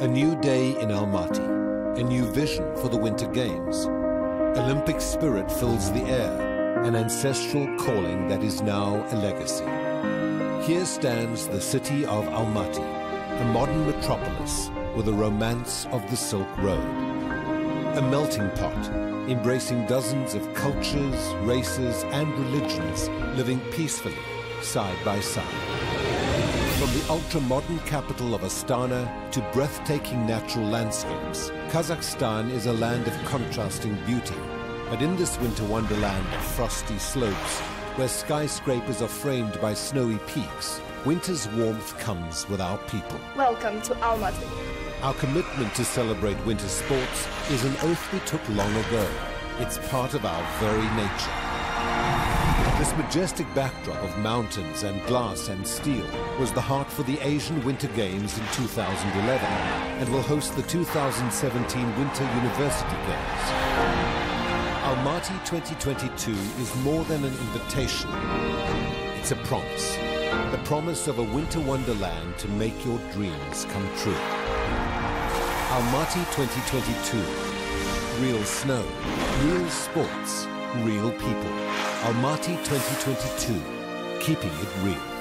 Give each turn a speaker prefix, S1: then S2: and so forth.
S1: A new day in Almaty, a new vision for the Winter Games. Olympic spirit fills the air, an ancestral calling that is now a legacy. Here stands the city of Almaty, a modern metropolis with the romance of the Silk Road. A melting pot, embracing dozens of cultures, races and religions living peacefully side by side. From the ultra-modern capital of Astana to breathtaking natural landscapes, Kazakhstan is a land of contrasting beauty. But in this winter wonderland of frosty slopes, where skyscrapers are framed by snowy peaks, winter's warmth comes with our people.
S2: Welcome to Almaty.
S1: Our commitment to celebrate winter sports is an oath we took long ago. It's part of our very nature. This majestic backdrop of mountains and glass and steel was the heart for the Asian Winter Games in 2011 and will host the 2017 Winter University Games. Almaty 2022 is more than an invitation. It's a promise. The promise of a winter wonderland to make your dreams come true. Almaty 2022. Real snow, real sports, real people. Almaty 2022, keeping it real.